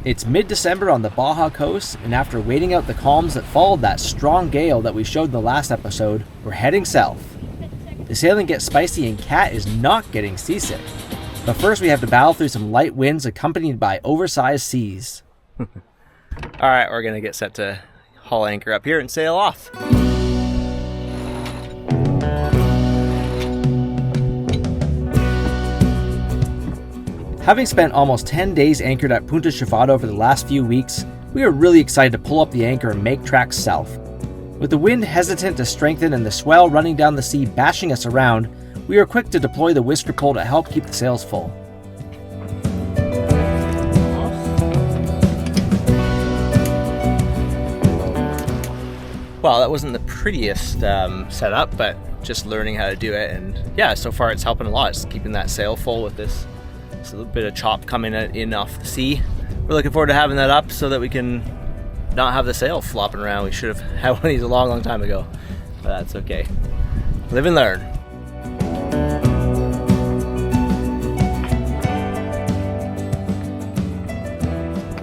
It's mid-December on the Baja coast, and after waiting out the calms that followed that strong gale that we showed in the last episode, we're heading south. The sailing gets spicy and Kat is not getting seasick. But first we have to battle through some light winds accompanied by oversized seas. Alright, we're going to get set to haul anchor up here and sail off. Having spent almost 10 days anchored at Punta Chivato over the last few weeks, we are really excited to pull up the anchor and make tracks south. With the wind hesitant to strengthen and the swell running down the sea bashing us around, we are quick to deploy the whisker pole to help keep the sails full. Well, that wasn't the prettiest setup, but just learning how to do it, and yeah, so far it's helping a lot. It's keeping that sail full with this. It's a little bit of chop coming in off the sea. We're looking forward to having that up so that we can not have the sail flopping around. We should have had one of these a long time ago, but that's okay. Live and learn.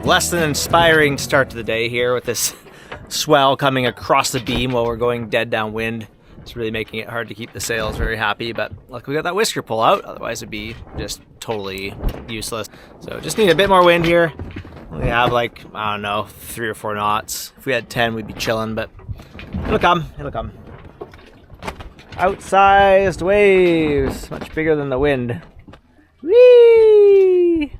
Less than inspiring start to the day here with this swell coming across the beam while we're going dead downwind. It's really making it hard to keep the sails very happy, but luckily we got that whisker pull out, otherwise it'd be just totally useless. So just need a bit more wind here. We have like, I don't know, 3 or 4 knots. If we had 10, we'd be chilling, but it'll come. Outsized waves, much bigger than the wind. Whee!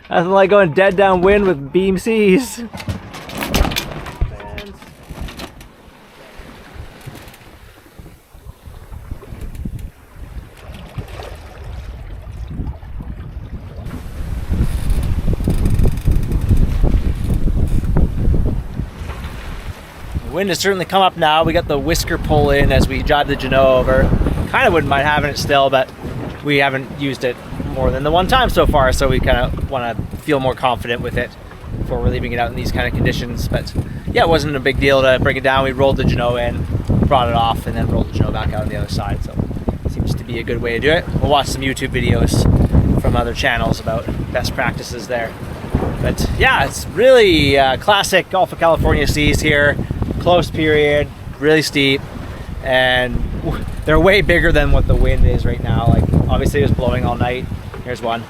Nothing like going dead downwind with beam seas. The wind has certainly come up now. We got the whisker pull in as we jibe the Jeanneau over. Kind of wouldn't mind having it still, but we haven't used it more than the one time so far, so we kind of want to feel more confident with it before we're leaving it out in these kind of conditions. But yeah, it wasn't a big deal to bring it down. We rolled the Jeanneau in, brought it off, and then rolled the Jeanneau back out on the other side, so it seems to be a good way to do it. We'll watch some YouTube videos from other channels about best practices there. But yeah, it's really classic Gulf of California seas here. Close period, really steep, and they're way bigger than what the wind is right now. Like, obviously it was blowing all night. Here's one.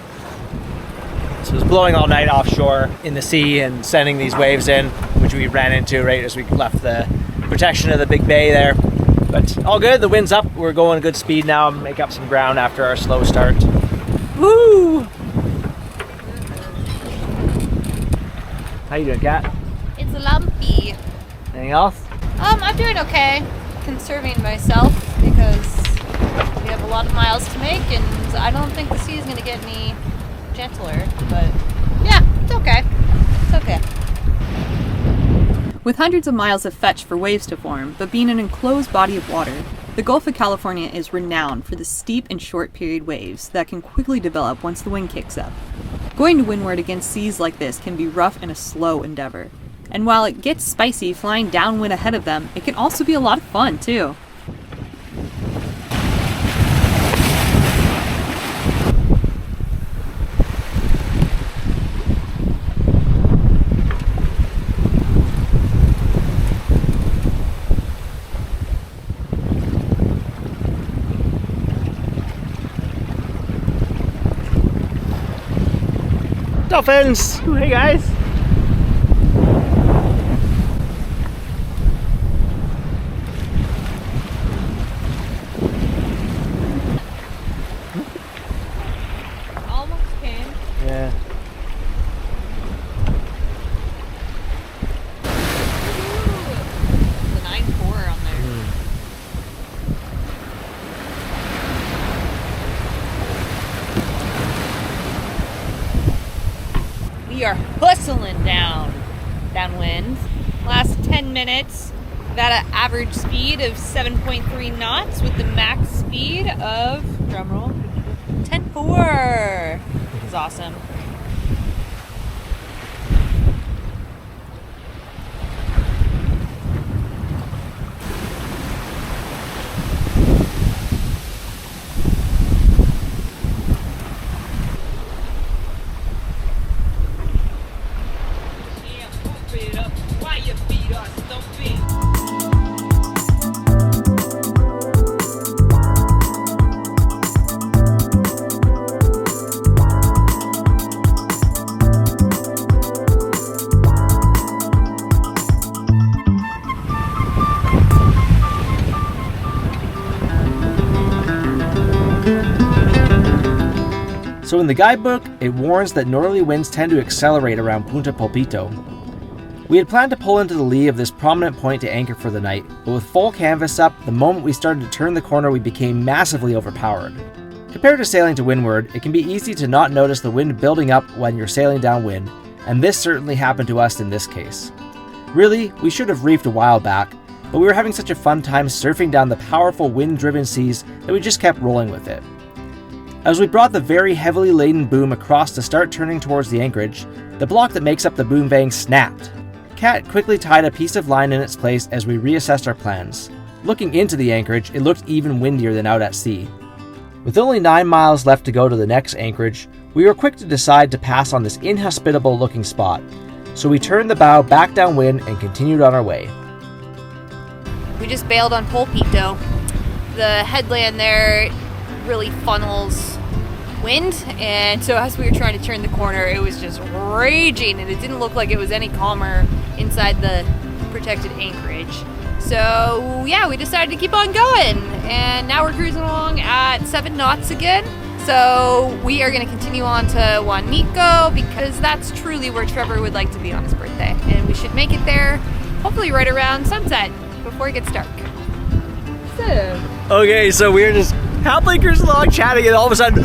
So it was blowing all night offshore in the sea and sending these waves in, which we ran into right as we left the protection of the big bay there. But all good, the wind's up. We're going good speed now, make up some ground after our slow start. Woo! How you doing, Kat? It's lumpy. Anything else? I'm doing okay. Conserving myself because we have a lot of miles to make, and I don't think the sea is going to get any gentler. But yeah, it's okay. It's okay. With hundreds of miles of fetch for waves to form, but being an enclosed body of water, the Gulf of California is renowned for the steep and short period waves that can quickly develop once the wind kicks up. Going to windward against seas like this can be rough and a slow endeavor. And while it gets spicy flying downwind ahead of them, it can also be a lot of fun too. Dolphins! Ooh, hey guys! Almost came. Yeah. Ooh, the 9.4 on there. We are hustling downwind. Last 10 minutes, we've got an average speed of 7.3 knots with the max speed of, drumroll, 10.4. It's awesome. So in the guidebook, it warns that northerly winds tend to accelerate around Punta Pulpito. We had planned to pull into the lee of this prominent point to anchor for the night, but with full canvas up, the moment we started to turn the corner, we became massively overpowered. Compared to sailing to windward, it can be easy to not notice the wind building up when you're sailing downwind, and this certainly happened to us in this case. Really, we should have reefed a while back, but we were having such a fun time surfing down the powerful wind-driven seas that we just kept rolling with it. As we brought the very heavily laden boom across to start turning towards the anchorage, the block that makes up the boomvang snapped. Kat quickly tied a piece of line in its place as we reassessed our plans. Looking into the anchorage, it looked even windier than out at sea. With only 9 miles left to go to the next anchorage, we were quick to decide to pass on this inhospitable looking spot, so we turned the bow back downwind and continued on our way. We just bailed on Pulpito. The headland there really funnels wind, and so as we were trying to turn the corner, it was just raging, and it didn't look like it was any calmer inside the protected anchorage. So yeah, we decided to keep on going, and now we're cruising along at 7 knots again. So we are going to continue on to Juanico, because that's truly where Trevor would like to be on his birthday, and we should make it there hopefully right around sunset before it gets dark. So Okay, so we're just happily cruising along, chatting, and all of a sudden,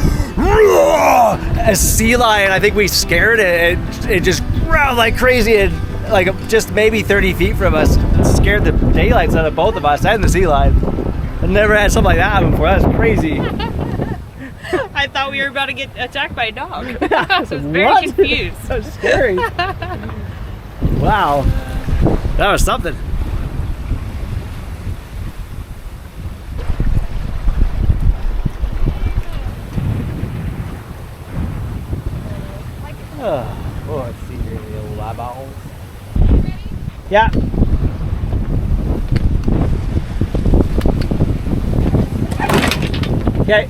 a sea lion. I think we scared it. It just growled like crazy, and like just maybe 30 feet from us, it scared the daylights out of both of us and the sea lion. I never had something like that happen before. That's crazy. I thought we were about to get attacked by a dog. I was very confused. So scary. Wow, that was something. Oh, let's see here, the old eyeballs. Yeah. Okay.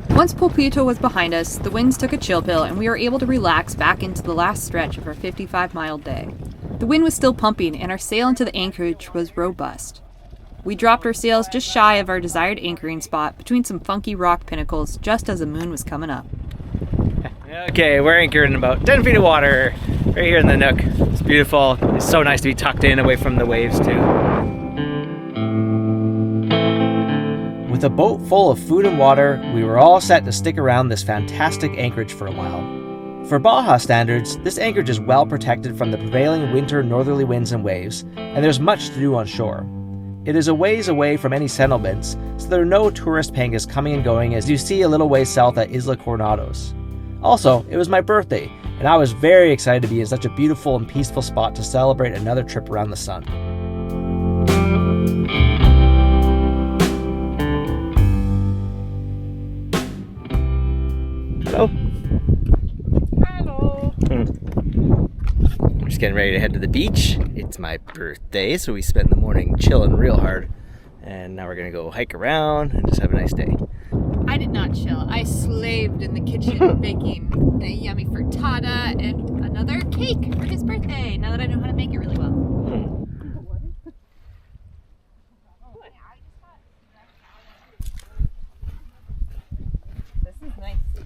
Once Pulpito was behind us, the winds took a chill pill and we were able to relax back into the last stretch of our 55-mile day. The wind was still pumping and our sail into the anchorage was robust. We dropped our sails just shy of our desired anchoring spot between some funky rock pinnacles just as the moon was coming up. Okay, we're anchored in about 10 feet of water right here in the nook. It's beautiful. It's so nice to be tucked in away from the waves too. With a boat full of food and water, we were all set to stick around this fantastic anchorage for a while. For Baja standards, this anchorage is well protected from the prevailing winter northerly winds and waves, and there's much to do on shore. It is a ways away from any settlements, so there are no tourist pangas coming and going as you see a little ways south at Isla Coronados. Also, it was my birthday, and I was very excited to be in such a beautiful and peaceful spot to celebrate another trip around the sun. Hello. Hello. We're just getting ready to head to the beach. It's my birthday, so we spent the morning chilling real hard. And now we're gonna go hike around and just have a nice day. I did not chill. I slaved in the kitchen baking a yummy frittata and another cake for his birthday, now that I know how to make it really well.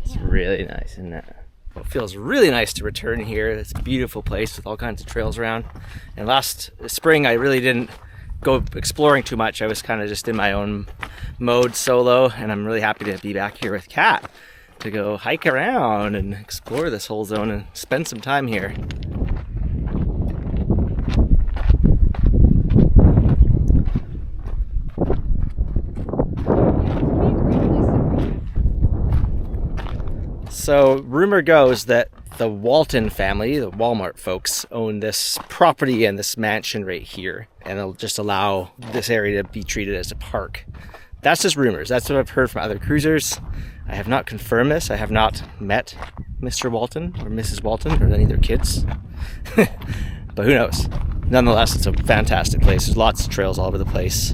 It's really nice, isn't it? Well, it feels really nice to return here. It's a beautiful place with all kinds of trails around. And last spring, I really didn't go exploring too much. I was kind of just in my own mode solo, and I'm really happy to be back here with Kat to go hike around and explore this whole zone and spend some time here. So rumor goes that the Walton family, the Walmart folks, own this property and this mansion right here, and they'll just allow this area to be treated as a park. That's just rumors. That's what I've heard from other cruisers. I have not confirmed this. I have not met Mr. Walton or Mrs. Walton or any of their kids. But who knows? Nonetheless, it's a fantastic place. There's lots of trails all over the place,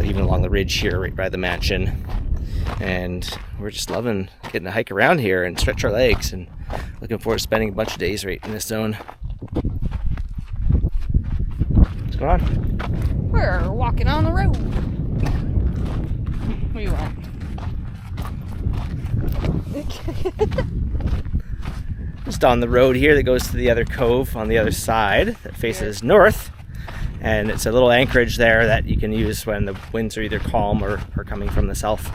even along the ridge here right by the mansion. And we're just loving getting to hike around here and stretch our legs, and looking forward to spending a bunch of days right in this zone. What's going on? We're walking on the road. What do you want? Just on the road here that goes to the other cove on the other side that faces north, and it's a little anchorage there that you can use when the winds are either calm or coming from the south,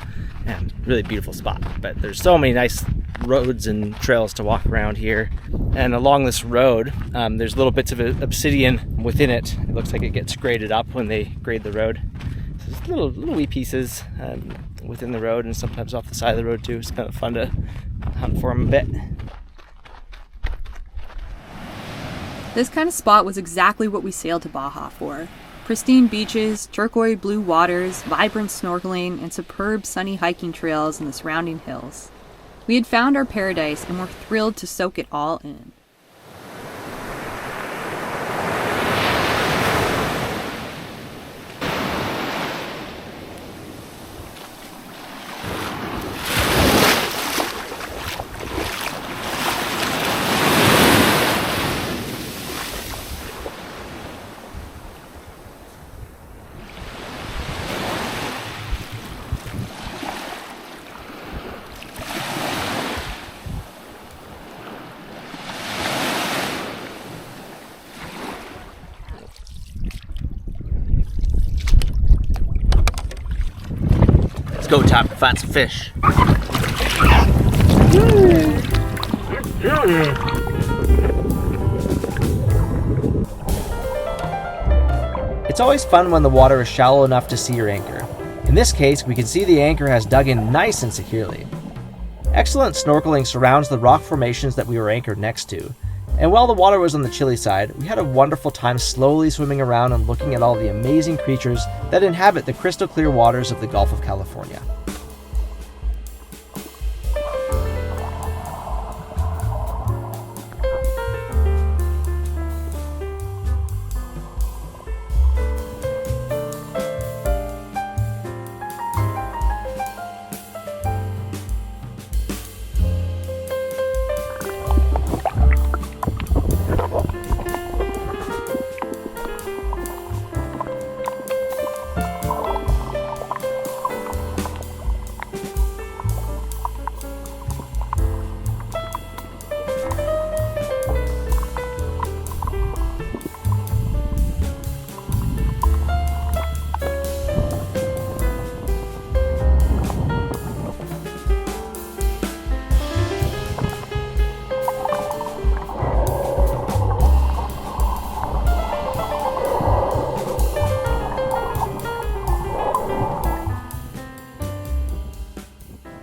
and really beautiful spot. But there's so many nice roads and trails to walk around here, and along this road there's little bits of obsidian within it. It looks like it gets graded up when they grade the road, so there's little wee pieces within the road, and sometimes off the side of the road too. It's kind of fun to hunt for them a bit. This kind of spot was exactly what we sailed to Baja for. Pristine beaches, turquoise blue waters, vibrant snorkeling, and superb sunny hiking trails in the surrounding hills. We had found our paradise and were thrilled to soak it all in. Let's go, Top, to find some fish. It's always fun when the water is shallow enough to see your anchor. In this case, we can see the anchor has dug in nice and securely. Excellent snorkeling surrounds the rock formations that we were anchored next to, and while the water was on the chilly side, we had a wonderful time slowly swimming around and looking at all the amazing creatures that inhabit the crystal clear waters of the Gulf of California.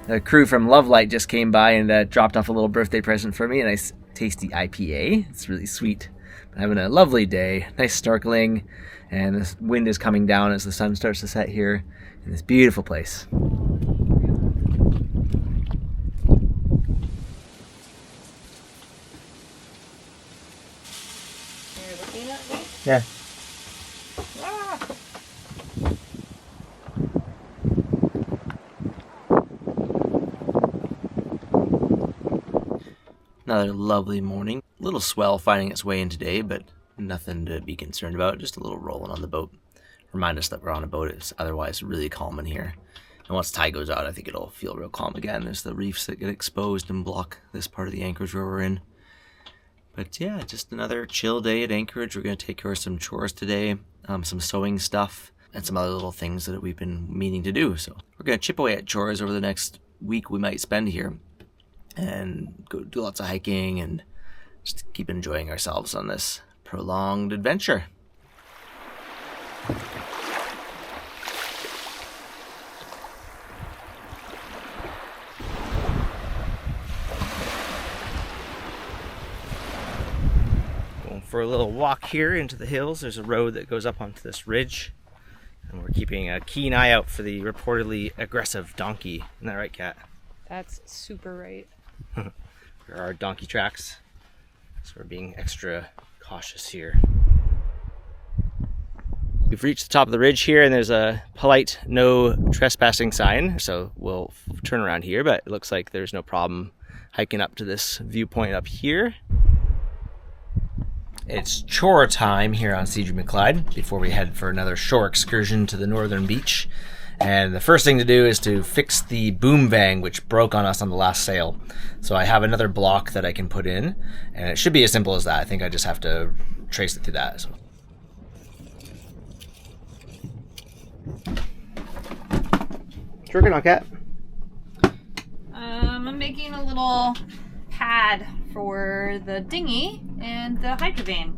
The crew from Love Light just came by and dropped off a little birthday present for me, a nice tasty IPA. It's really sweet. I'm having a lovely day, nice snorkeling, and the wind is coming down as the sun starts to set here in this beautiful place. You're looking at me? Yeah. Another lovely morning. A little swell finding its way in today, but nothing to be concerned about. Just a little rolling on the boat. Remind us that we're on a boat. It's otherwise really calm in here. And once tide goes out, I think it'll feel real calm again. There's the reefs that get exposed and block this part of the anchorage where we're in. But yeah, just another chill day at Anchorage. We're going to take care of some chores today, some sewing stuff, and some other little things that we've been meaning to do. So we're going to chip away at chores over the next week we might spend here, and go do lots of hiking and just keep enjoying ourselves on this prolonged adventure. Going for a little walk here into the hills. There's a road that goes up onto this ridge, and we're keeping a keen eye out for the reportedly aggressive donkey. Isn't that right, Kat? That's super right. There are donkey tracks, so we're being extra cautious here. We've reached the top of the ridge here, and there's a polite no trespassing sign, so we'll turn around here, but it looks like there's no problem hiking up to this viewpoint up here. It's chore time here on Sea Dreamy Clyde before we head for another shore excursion to the northern beach. And the first thing to do is to fix the boomvang, which broke on us on the last sail. So I have another block that I can put in, and it should be as simple as that. I think I just have to trace it through that. So. What you working on, Kat? I'm making a little pad for the dinghy and the hydrovane.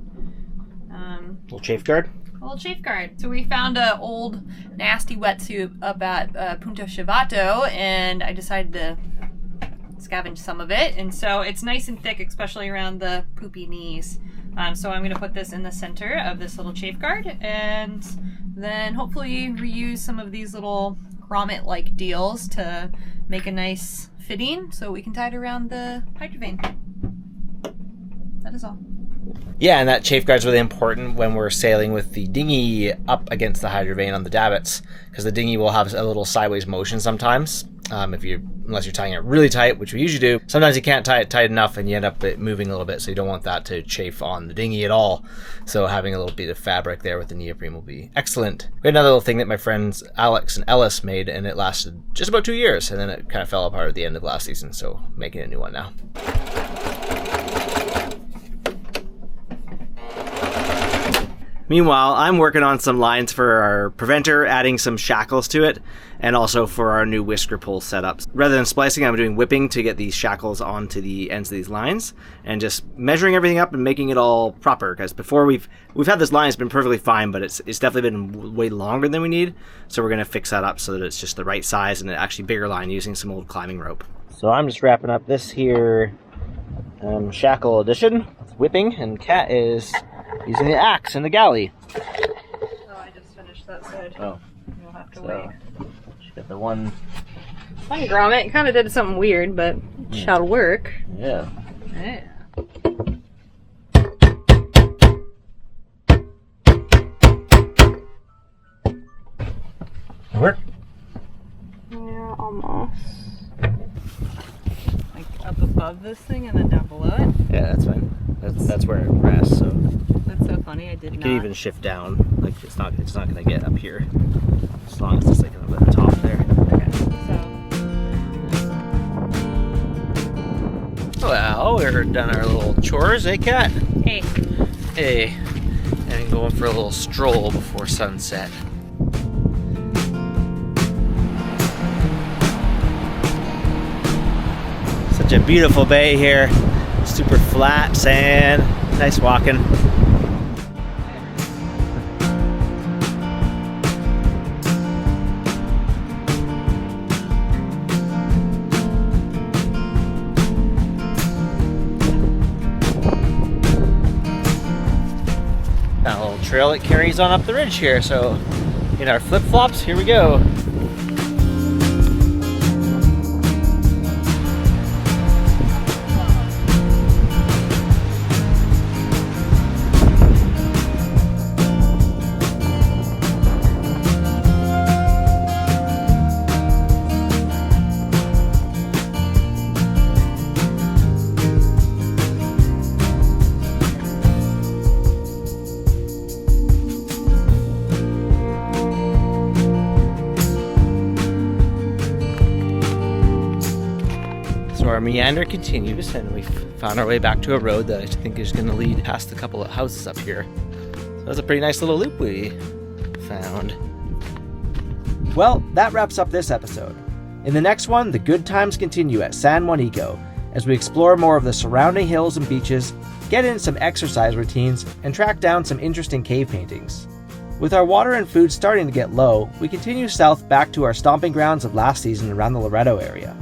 Little chafe guard? A little chafe guard. So we found an old nasty wetsuit up at Punta Chivato, and I decided to scavenge some of it. And so it's nice and thick, especially around the poopy knees. So I'm going to put this in the center of this little chafe guard, and then hopefully reuse some of these little grommet-like deals to make a nice fitting so we can tie it around the hydrovane. That is all. Yeah, and that chafe guard's really important when we're sailing with the dinghy up against the hydrovane on the davits, because the dinghy will have a little sideways motion sometimes. Unless you're tying it really tight, which we usually do. Sometimes you can't tie it tight enough and you end up moving a little bit, so you don't want that to chafe on the dinghy at all. So having a little bit of fabric there with the neoprene will be excellent. We had another little thing that my friends Alex and Ellis made, and it lasted just about 2 years, and then it kind of fell apart at the end of last season, so making a new one now. Meanwhile, I'm working on some lines for our preventer, adding some shackles to it, and also for our new whisker pull setups. Rather than splicing, I'm doing whipping to get these shackles onto the ends of these lines, and just measuring everything up and making it all proper. Because before we've had this line, it's been perfectly fine, but it's definitely been way longer than we need. So we're gonna fix that up so that it's just the right size and an actually bigger line using some old climbing rope. So I'm just wrapping up this here shackle edition with whipping, and Kat is using the axe and the galley. Oh, I just finished that side. Oh. You'll have to wait. She got the one grommet. It kind of did something weird, but it shall work. Yeah. Yeah. Work? Yeah, almost. Like up above this thing and then down below it? Yeah, that's fine. That's where it rests, so. That's so funny, I did not. You can even shift down, like it's not gonna get up here. As long as it's like up at the top there. Okay, so. Well, we're done our little chores, eh, Kat? Hey. Hey. And going for a little stroll before sunset. Such a beautiful bay here. Super flat sand. Nice walking. Got a little trail that carries on up the ridge here, so in our flip-flops, here we go. So our meander continues, and we've found our way back to a road that I think is going to lead past a couple of houses up here. So that's a pretty nice little loop we found. Well, that wraps up this episode. In the next one, the good times continue at San Juanico as we explore more of the surrounding hills and beaches, get in some exercise routines, and track down some interesting cave paintings. With our water and food starting to get low, we continue south back to our stomping grounds of last season around the Loretto area.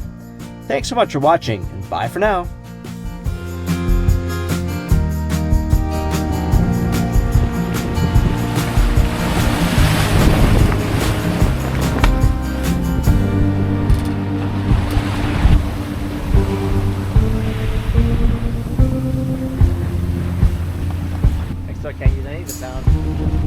Thanks so much for watching, and bye for now. I can't use any of the sound.